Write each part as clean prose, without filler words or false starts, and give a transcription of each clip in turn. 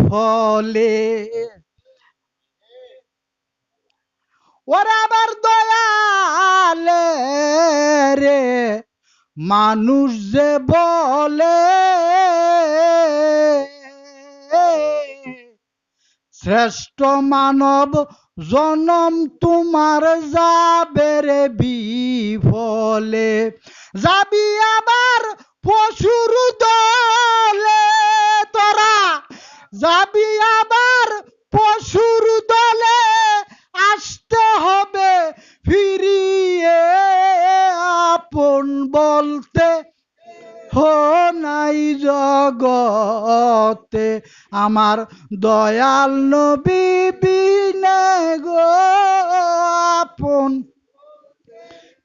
ফলে ওরা আবার দয়ালে রে মানুষ যে বলে শ্রেষ্ঠ মানব জনম তোমার যাবে রে বিফলে যাবি আবার পশুর দলে তোরা যাবি আবার পশুর দলে আসতে হবে ফিরিয়ে আপন বলতে হো নাই জগতে আমার দয়াল নবী বিনে গো আপন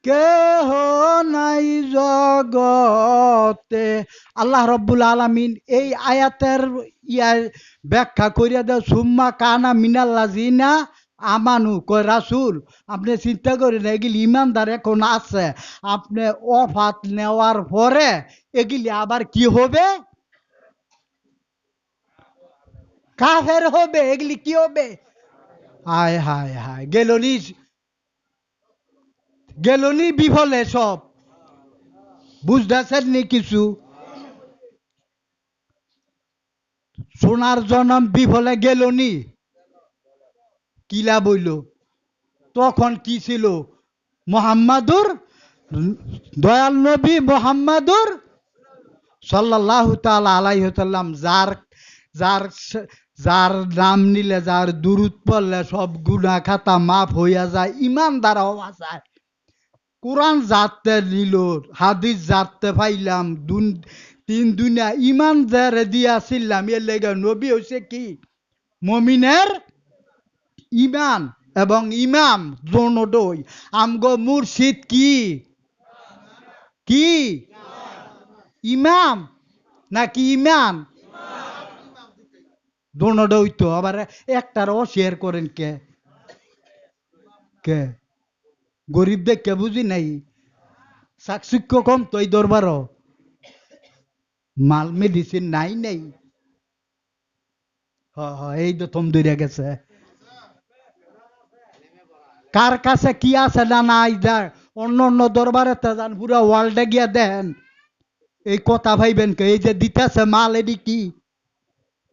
কেহ নাই জগতে। আল্লাহ রব্বুল আলামিন এই আয়াতের ব্যাখ্যা করিয়া দেয় সুম্মা কানা মিনাল্লাযিনা আমানু কয় রাসূল আপনি চিন্তা করেন এগুলি ইমানদার এখন আছে, আপনি ওফাত নেওয়ার পরে এগুলি আবার কি হবে? কাফের হবে। এগুলি কি হবে? হায় হায় হায়, গেলনি বিফলে সব। বুঝতেছেন নি কিছু? সোনার জনম বিফলে গেলনি, কিলা বইল। তখন কি ছিল? মোহাম্মদুর দয়াল নবী মোহাম্মদুর সাল্লাল্লাহু তাআলা আলাইহি ওয়াসাল্লাম যার যার যার নাম নিলে যার দুরূদ পড়লে সব গুনাহ খাতা মাফ হইয়া যায়, ইমানদার হওয়া যায়। কোরআন জানতে নিল, হাদিস জানতে পাইলাম, তিন দুনিয়া ইমান যারে দিয়াছিলাম, এর লেগে নবী হইছে কি মুমিনের ইমান এবং ইমাম দোনোটাই। আমগো মুর্শিদ কি কি ইমাম নাকি ইমান? দোনোটা হইতো। আবার একটার অশেয়ার করেন কে কে গরিব দেখে বুঝি নাই, চাকচিক্য কম তো এই দরবারও মাল মেডিসিন নাই নাই। এই তো থম দইরা গেছে। কার কাছে কি আছে না নাই অন্য অন্য দরবারে যান, পুরা ওয়ার্ল্ডে গিয়া দেন এই কথা ভাইবেন কে? এই যে দিতেছে মাল, এটি কি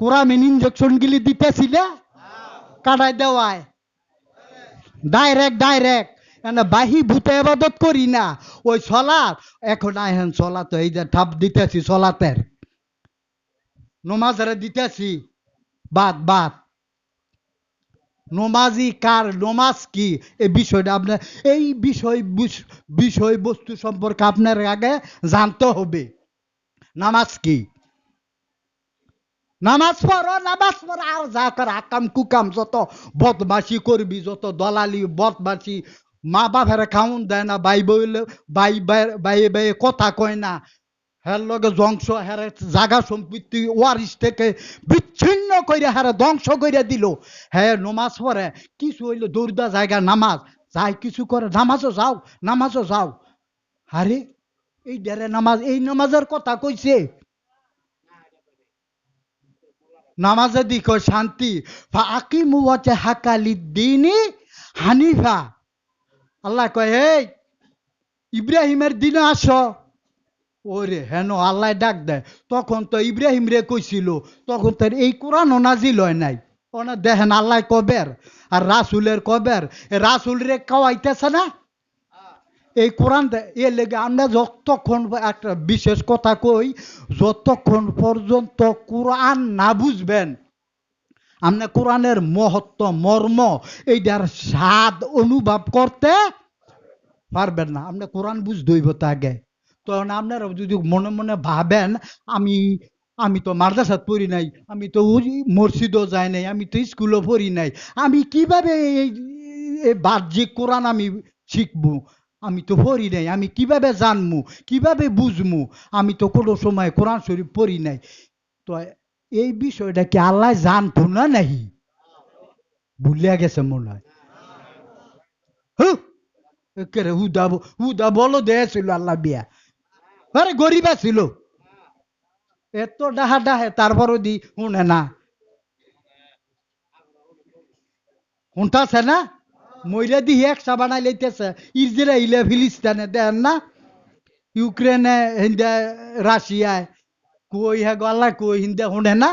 কোরামিন ইনজেকশন গিলি দিতেছিলে কাটাই দেওয়ায় ডাইরেক্ট বাহি ভূতে আবাদত করি না ওই সলাৎ। এখন আহেন সলাত, এই যে ঠাপ দিতেছি সলাতের, নমাজের দিতেছি বাদ বাদ। নমাজি কার, নমাজ কি, এই বিষয়টা আপনার এই বিষয়বস্তু সম্পর্কে আপনার আগে জানতে হবে। নামাজ কি? নামাজ পড়ো, নামাজ পড়ো, আর যা কর আকাম কুকাম যত বদমাশি করবি, যত দলালি বদমাশি, মা বাপের খাউন দেয় না, ভাই বইলে ভাই কথা কয় না, হের লগে ধ্বংস, হের জাগা সম্পত্তি ওয়ারিস থেকে বিচ্ছিন্ন করে হেরে ধ্বংস করে দিল। হ্যাঁ নমাজ পড়ে, কিছু হইলে দৌড়দা জায়গা নামাজ যাই কিছু করে, নামাজও যাও। আরে এই ডেরে নামাজ, এই নামাজের কথা কইছে। নামাজে দিক শান্তি, আকিমু ওয়াজহাকা লিদ্দীনি হানিফা। আল্লাহ কয় এই ইব্রাহিমের দিনে আসো। ওরে হেন আল্লাহ ডাক দেয়। তখন তো ইব্রাহিম রে কইছিল, তখন তার এই কোরআন নাজিল হয় নাই। ওনা দেখেন আল্লাহ কবের আর রাসুলের কবের, রাসুল রে কাওয়াইতেছে না এই কোরআন। এর লেগে আমরা যতক্ষণ, একটা বিশেষ কথা কই, যতক্ষণ পর্যন্ত কোরআন না বুঝবেন, আপনি কোরআনের মহত্ব মর্ম এইটার স্বাদ অনুভব করতে পারবেন না। আপনি কোরআন বুঝতে হইব তো আগে। তখন আপনারা যদি মনে মনে ভাবেন আমি আমি তো মাদ্রাসাত পড়ি নাই, আমি তো মসজিদও যাই নাই, আমি তো স্কুলও পড়ি নাই, আমি কিভাবে এই বাহ্যিক কোরআন আমি শিখবো? আমি তো পড়ি নাই, আমি কিভাবে জানবো, কিভাবে বুঝবো? আমি তো কোনো সময় কোরআন শরীফ পড়ি নাই। তো এই বিষয়টা কি আল্লাহ জানতো না নাহি? ভুলিয়া গেছে মনে হয়। হুদা বলো দিয়েছিল আল্লাহ বিয়া, আরে গরিব ছিল, এত ডাহা ডাহে তারপরও দি শুনে না। শুনতাছে না মইরা দিহি একসা বানাই লইতেছে ইসরায়েলে ফিলিস্তিনে দেন না ইউক্রেনে হিন্দা রাশিয়ায় কই হ্যাঁ গল্লা কই হিন্দা শুনে না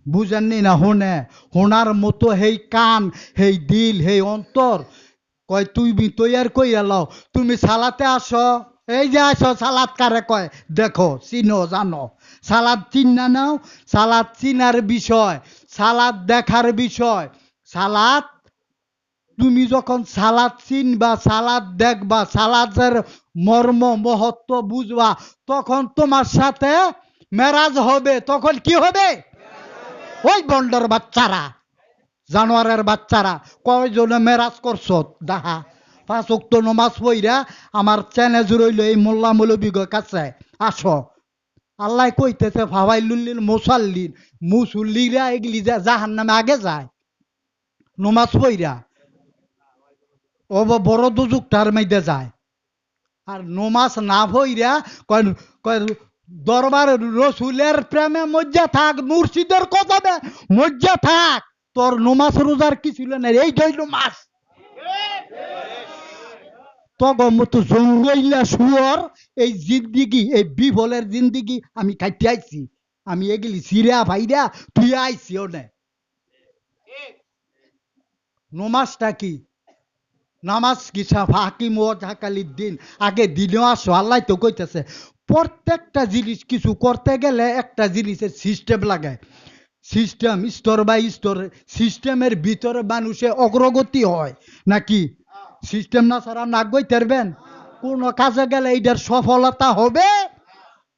বুঝেননি না শুনে শোনার মতো হেই কান হেই দিল হেই অন্তর কয় তুমি তৈয়ার কইরা লও তুমি সালাতে আসো এই যে আসো সালাদ কারে কয় দেখো চিনো জানো সালাদ চিন্না নাও সালাদ চিনার বিষয় সালাদ দেখার বিষয় সালাদ তুমি যখন সালাদ চিনবা সালাদ দেখবা সালাদের মর্ম মহত্ব বুঝবা তখন তোমার সাথে মেরাজ হবে তখন কি হবে ওই বন্ডর বাচ্চারা জানোয়ারের বাচ্চারা কয়জনে মেরাজ করছ দেখা 5 ওয়াক্ত নমাজ পইরা আমার চ্যানে জুড়ইল এই মোল্লা মৌলবীর কাছে আসো আল্লাহ কইতেছে ফাওয়াইলুল মুসাল্লিন মুসল্লিরা এগুলি জাহান নামে আগে যায় নমাজ পইরা ও বড় দুজুকটার মধ্যে যায় আর নমাজ না পইরা কয় কয় দরবার রসুলের প্রেমে মজ্জা থাক মুর্শিদের কদমে মজ্জা থাক তোর নমাজ রোজার কি ছিল না এই ধইল মাস তখন মতো জঙ্গইলা শুয়র এই জিন্দিগি এই বিফলের জিন্দিগি আমি কাটিয়ে আইছি আমি এগুলি সিরা ভাইরা তুই আইছি ওনে নমাজটা কি নামাজ কি ফাঁকি মোয়াকালির দিন আগে দিনেও আসো আল্লাহ তো কইতেছে প্রত্যেকটা জিনিস কিছু করতে গেলে একটা জিনিসের সিস্টেম লাগে সিস্টেম স্তর বাই স্তর সিস্টেমের ভিতরে মানুষের অগ্রগতি হয় নাকি সিস্টেম না ছাড়া না গইতে পারবেন কোন কাজে গেলে এইটার সফলতা হবে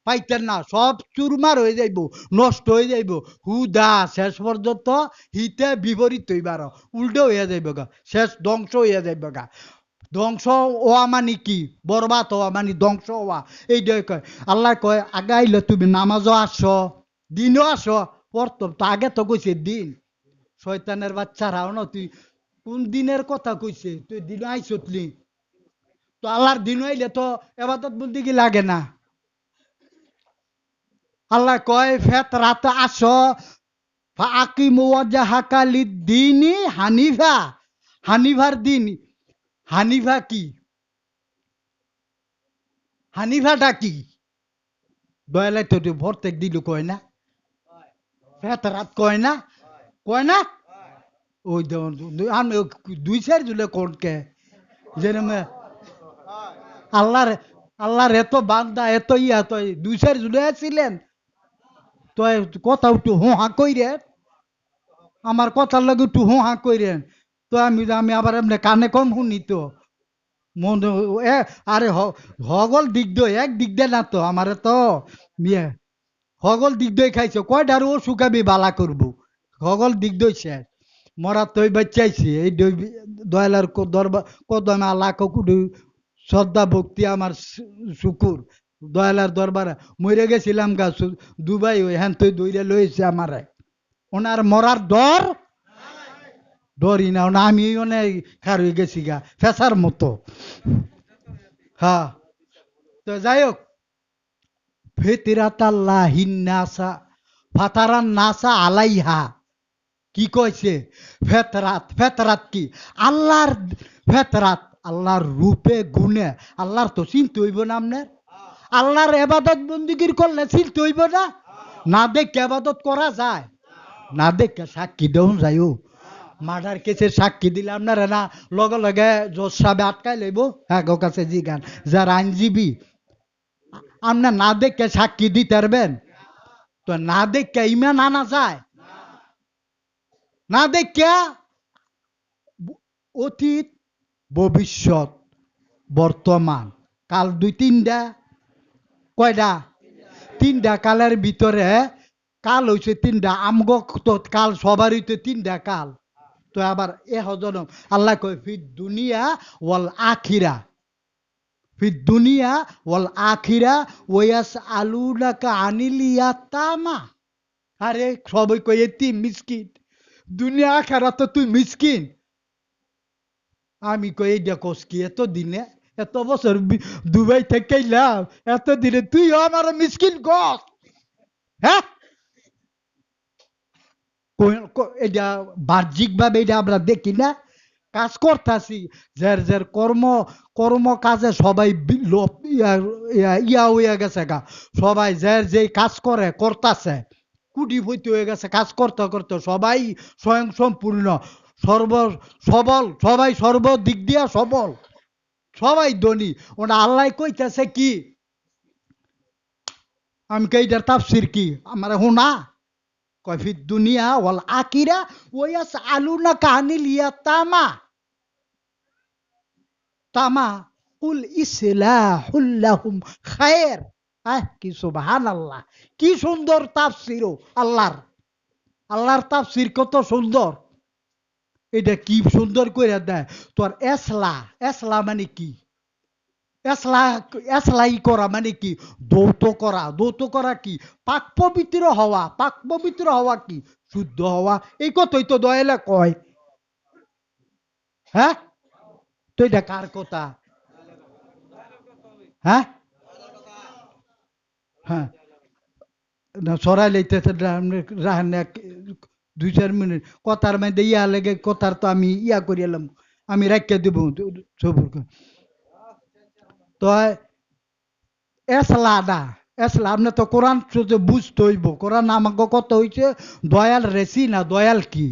পাইতেন না সব চুরমার হয়ে যাইব নষ্ট হয়ে যাইব হুদা শেষ পর্যন্ত হিতে বিপরীত হইবার উল্টো হইয়া যাইব গা শেষ ধ্বংস হইয়া যাইব গা ধ্বংস হওয়া মানে কি বরবাদ হওয়া মানে ধ্বংস হওয়া এইটাই কয় আল্লাহ কয় আগে আইলে তুমি নামাজও আসো দিনও আসো পড়তো তো আগে তো কইছে দিন শয়তানের বাচ্চারাও না তুই কোন দিনের কথা কইছে তুই দিন আইসতলি তো আল্লাহর দিন হইলে তো এবাদত বলতে কি লাগে না আল্লাহ কয় ফেত রাত আসো আকিমু ওয়াজহাকা লিদ্দিনি হানিফা হানিফার দিন হানিফা কি হানিফাটা কি দয়ালাই তো প্রত্যেক দিন কয় না ফেত রাত কয় না ওই আমি 2-4 জুলে কোনকে যেরম আল্লাহর আল্লাহর এত বান্দা এত ইয়া তো 2-4 জুলে ছিলেন তো কথা একটু হা কইরে আমার কথার লাগে একটু হা কইরেন তো আমি আবার এমনি কানে কম শুনি তো মন আরে হগল দিক দই এক দিক দে না তো আমার তো বিয়ে হগল দিক দই খাইছো কয়টার ও শুকাবি বালা করবো হগল দিক দই শেষ মরা তৈ বাচ্চাইছি এই দয়ালার দরবার কদমে আল্লাহ কুডু শ্রদ্ধা ভক্তি আমার শুকুর দয়ালার দরবারে মরে গেছিলাম গা দুবাই ওই হ্যান তুই দইরে লইছে আমারে ওনার মরার ডর ডরি না আমি অনেক খার হয়ে গেছি গা ফেসার মতো হ্যাঁ তো যাই হোক ফেতিরাতাল্লাহিন নাসা ফাতারান নাসা আলাইহা কি কইছে ফেতরাত ফেতরাত কি আল্লাহর ফেতরাত আল্লাহর রূপে গুণে আল্লাহর তো চিনতে হইব না আপনার আল্লাহর এবাদত বন্দিগির করলে চিনতে হইব না না দেখে এবাদত করা যায় না দেখে সাক্ষী দেউন যাইও মার্ডার কেসের সাক্ষী দিলে আপনারা না লগে লগে জজ সাহেব আটকাই লইব হ্যাঁ গো কাছে জিগান যার আইনজীবী আপনার না দেখে সাক্ষী দিতে পারবেন তো না দেখে ইমান আনা যায় না দেখে অতীত ভবিষ্যৎ বর্তমান কাল 2-3টা কয়টা 3টা কালের ভিতরে কাল হইছে 3টা আমগো তো কাল সবার হইতে 3টা কাল তো আবার এ হজনম আল্লাহ কয় ফিদ দুনিয়া ওয়াল আখিরা ফিদ দুনিয়া ওয়াল আখিরা ওয়াস আলুনাকা আনিল ইয়াতামা আরে সবাই কয় এতিম মিসকিন দুনিয়া আখিরা তো তুই মিসকিন আমি কই এইটা কোস কি এত দিনে এত বছর দুবাই থেকে এলাম এত দিনে তুই আমার মিসকিন কস হ্যাঁ এটা বাহ্যিকভাবে এটা আমরা দেখি না, কাজ করতেছি, যার যার কর্ম কর্ম কাজে সবাই ইয়া হইয়া গেছে গা, সবাই যার যে কাজ করে করতেছে, কুটিপতি হয়ে গেছে কাজ করতে করতে, সবাই স্বয়ং সম্পূর্ণ, সর্ব সবল, সবাই সর্বদিক দিয়া সবল, সবাই ধনী। ওটা আল্লাহ কইতেছে কি, আমি এইটার তাফসির কি আমার হোনা, কয়ফি দুনিয়া ওয়াল আকিরা ওয়াস আলুনা কানিল ইয়াতামা, তামা কুল ইসলাহুল্লাহুম খায়ের। কি সুবহানাল্লাহ, কি সুন্দর তাফসির আল্লাহর, আল্লাহর তাফসির কত সুন্দর, এটা কি সুন্দর করে দেয় তোর। এসলা, এসলা মানে কি, এসলা, এসলাই করা মানে কি, দৌত করা, দৌত করা কি, পাক পবিত্র হওয়া, পাক পবিত্র হওয়া কি, শুদ্ধ হওয়া, এই কথাই তো দয়ালে কয়। হ্যাঁ, তো এটা কার কথা? হ্যাঁ, হ্যাঁ, না সরাই লইতেছে, রাহেন 2-4 মিনিট কথার মধ্যে ইয়া লেগে, কথার তো আমি ইয়া করে এলাম, আমি রাখিয়া দেব সবুর করে। তো এসলা না, এসলা আপনি তো কোরআন শুধু বুঝতে হইব, কোরআন আমাকে কত হইছে দয়াল রেসি না, দয়াল কি।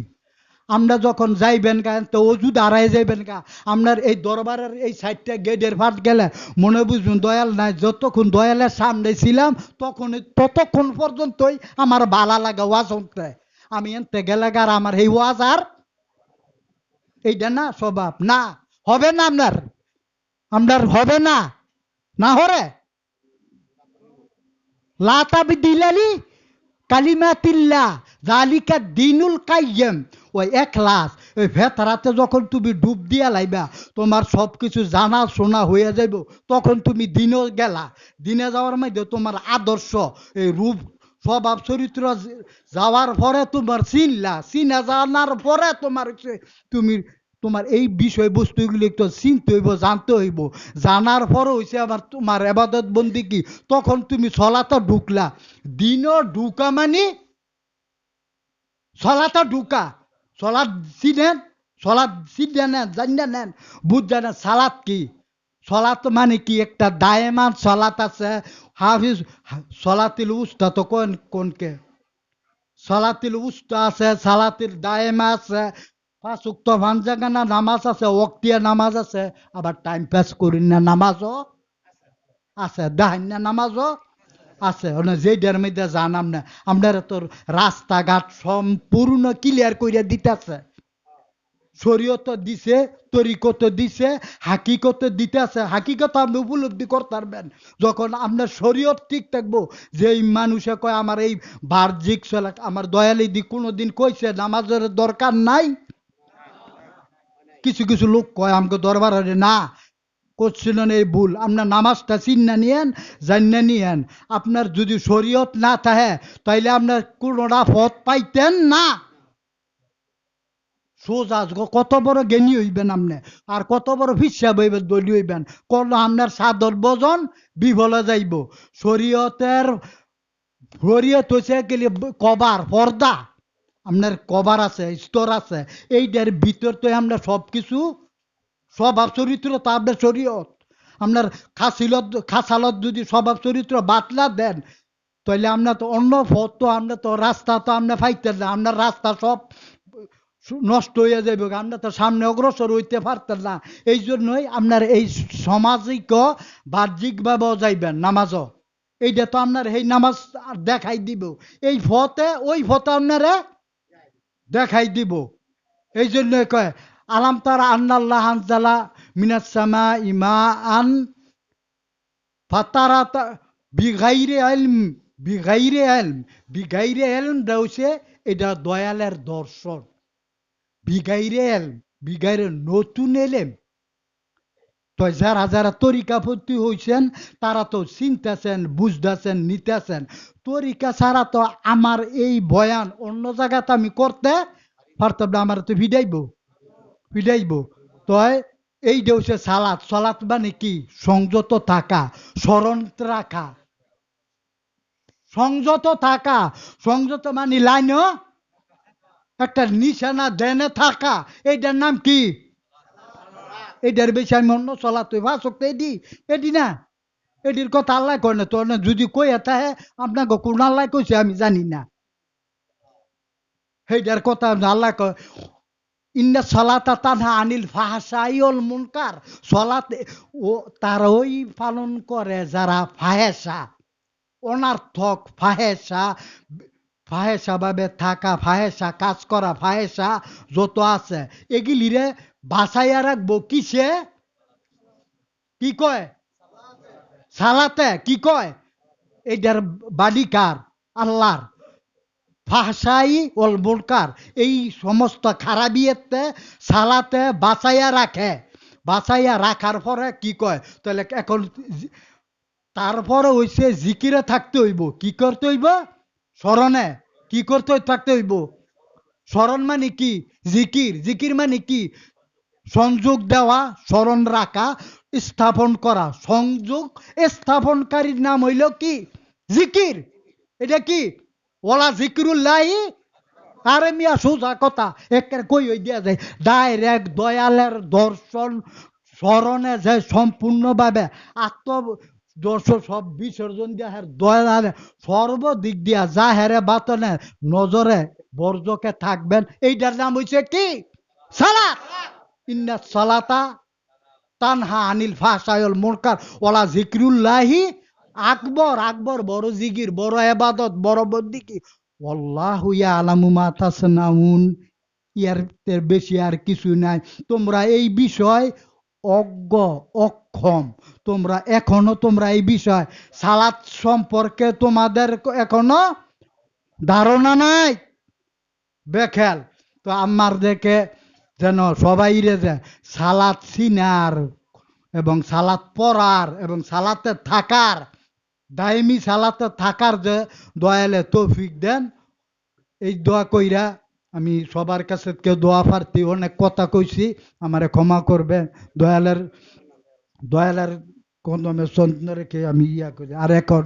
আমরা যখন যাইবেন গা তো অজু দাঁড়ায় যাইবেন গা, আপনার এই দরবারের এই সাইডটা গেটের ফাট গেলে মনে বুঝবেন দয়াল নাই, যতক্ষণ দয়ালের সামনে ছিলাম তখন, ততক্ষণ পর্যন্তই আমার বালা লাগা ওয়াজ শুনতে, আমি এনতে গেলে গার আমার এই ওয়াজ আর এইটা না স্বভাব না, হবে না আপনার, আপনার হবে না, না হরে লাতাবি দিলালি কালিমাতিল্লাহ জালিকা দিনুল কাইয়্যিম। ওই এখলাস, ওই ভেতরাতে যখন তুমি ডুব দিয়া লাইবা, তোমার সব কিছু জানা শোনা হয়ে যাইব, তখন তুমি দিনও গেলা, দিনে যাওয়ার মধ্যে তোমার আদর্শ, এই রূপ স্বভাব চরিত্র যাওয়ার পরে তোমার চিনলা, চিনা জানার পরে তোমার তুমি তোমার এই বিষয়বস্তুগুলি একটু চিনতে হইব, জানতে হইব, জানার পরে হইছে আবার তোমার এবাদত বন্দি কি, তখন তুমি সলাতে ঢুকলা, দিনও ঢুকা মানে সলাতে ঢুকা, সলাদ চিনেন, সলাদ চিনে নেন, জানিয়ে নেন, বুঝ না সালাত কি, সলাত মানে কি একটা দায়মান সলাত আছে, হাফিজ সলাতিল উস্তা তো কোন কোনকে, সলাতিল উস্তা আছে, সালাতিল দায়মা আছে, পাঁচ উক্ত ভাঞ্জাগানা নামাজ আছে, ওক্তিয়া নামাজ আছে, আবার টাইম পাস করি না নামাজও আছে, দাহান না নামাজও আছে, যেটার মধ্যে জানাম না, আপনারা তোর রাস্তাঘাট সম্পূর্ণ ক্লিয়ার করিয়া দিতেছে, শরীয়ত দিছে, তরিকত দিছে, হাকিকত দিতেছে, হাকিকত আপনি উপলব্ধি করতে পারবেন যখন আপনার শরীয়ত ঠিক থাকবো। যে এই মানুষে কয় আমার এই বাহ্যিক চলা, আমার দয়ালি দিক কোনোদিন কইছে নামাজের দরকার নাই, কিছু কিছু লোক কয় আমাকে দরবারে না করছিলেন, এই ভুল, আপনার নামাজটা চিন্না নিয়েন, জান্না নিয়েন, আপনার যদি শরীয়ত না থাকে তাইলে আপনার কোনোটা পথ পাইতেন না, সোজা কত বড় জ্ঞানী হইবেন আপনি, আর কত বড় ফিসা হইবেন, দলীয় হইবেন, কোন আপনার সাদর বজন বিফলে যাইব। শরীয়তের, শরীয়ত হচ্ছে গেলে কভার পর্দা, আপনার কভার আছে, স্তর আছে, এইটার ভিতর তো আমরা সব কিছু, স্বভাব চরিত্র তো আপনার শরীয়ত, আপনার খাসালত যদি স্বভাব চরিত্র বাতলা দেন, তাহলে আমরা তো অন্য পথ তো, আমরা তো রাস্তা তো আমরা পাইতেন না, আপনার রাস্তা সব নষ্ট হয়ে যাবে, আমরা তো সামনে অগ্রসর হইতে পারতেন না। এই জন্যই আপনার এই সামাজিক বাহ্যিকভাবেও যাইবেন নামাজও, এইটা তো আপনার এই নামাজ দেখাই দিব, এই ফতে ওই ফতে আপনারা দেখাই দিব। এই জন্য কয় আলাম তারা আন্নাল্লাহ আনজালা মিনাস সামা ইমা আন ফাতারা বিগাইরে এলম, বিগাইরে এলম, বিগাইরে এলম দেওছে, এটা দয়ালের দর্শন, বিগাইরে এলম, বিগাইরে নতুন এলেম। তো যারা যারা তরিকাপন্থী হইছেন তারা তো চিনতেছেন, বুঝতেছেন, নিতেছেন, তরিকা ছাড়া তো আমার এই বয়ান অন্য জায়গাতে আমি করতে পারতাম না, আমার তো ভিডাইব, ভিডাইব। তো এইটা হচ্ছে সালাত, সালাত মানে কি, সংযত থাকা, স্মরণ রাখা, সংযত থাকা, সংযত মানে লাইন একটা নিশানা দেনে থাকা, এইটার নাম কি? এটার বেশি আমি অন্য চলা তুই ভাষক এডি, এডি না, এটির কথা আল্লাহ কয় না তোর না, যদি কই এটা হে আপনাকে কোন আল্লাহ কইছে আমি জানি না। সেইটার কথা আল্লাহ কয় ইন্না সালাতা তানহা আনিল ফাহশাই ওয়াল মুনকার। সালাত ও তারা ওই পালন করে যারা ফাহেসা, অনার্থক ফাহেসা, ফাহেসা ভাবে থাকা, ফাহেসা কাজ করা, ফাহেসা যত আছে এগুলিরে বাঁচাইয়া রাখবো কিসে? কি কয়? সালাতে। কি কয়? এইটার বাড়ি কার? আল্লাহর। ফাহসাই ওল মুনকার, এই সমস্ত খারাপিয়েতে সালাতে বাঁচাইয়া রাখে। বাঁচাইয়া রাখার পরে কি কয় তাহলে এখন তারপরে হইছে জিকিরে থাকতে হইব। কি করতে হইব? স্মরণে। কি করতে থাকতে হইব? স্মরণ মানে কি? জিকির। জিকির মানে কি? সংযোগ দেওয়া, স্মরণ রাখা, স্থাপন করা। সংযোগ স্থাপনকারীর নাম হইল কি? জিকির। এটা কি? ওলা জিকিরুল্লাহি। আরে মিয়া সোজা কথা একের কই হই দিয়া যায় ডাইরেক্ট দয়ালের দর্শন স্মরণে যে সম্পূর্ণভাবে আত্ম দর্শন সব বিসর্জন দিয়া হের দয়ালে সর্বদিক দিয়া যা হেরে বাতনে নজরে বর্জকে থাকবেন, এইটার নাম হইছে কি? সালাত। ইন্না সালাতা তানহা আনিল ফাহশাইল মুনকার ওয়ালা জিকরুল্লাহি আকবর। আকবর বড় জিকির, বড় ইবাদত, বড় বন্দিকি। আল্লাহু ইয়ালামু মা তাসনাউন। ইয়ার বেশি আর কিছু নাই। তোমরা এই বিষয় অজ্ঞ, অক্ষম। তোমরা এখনো তোমরা এই বিষয় সালাত সম্পর্কে তোমাদের এখনো ধারণা নাই। বেখেল। তো আমার দেখে যেন সবাই রে যে সালাত সিনার এবং সালাত পড়ার এবং সালাতে থাকার, দাইমি সালাতে থাকার যে দয়ালে তৌফিক দেন, এই দোয়া কইরা আমি সবার কাছে কেউ দোয়া প্রার্থী অনেক কথা কইছি, আমারে ক্ষমা করবে। দয়ালের দয়ালের কদমে চন্দ্র রেখে আমি ইয়া করি। আর এখন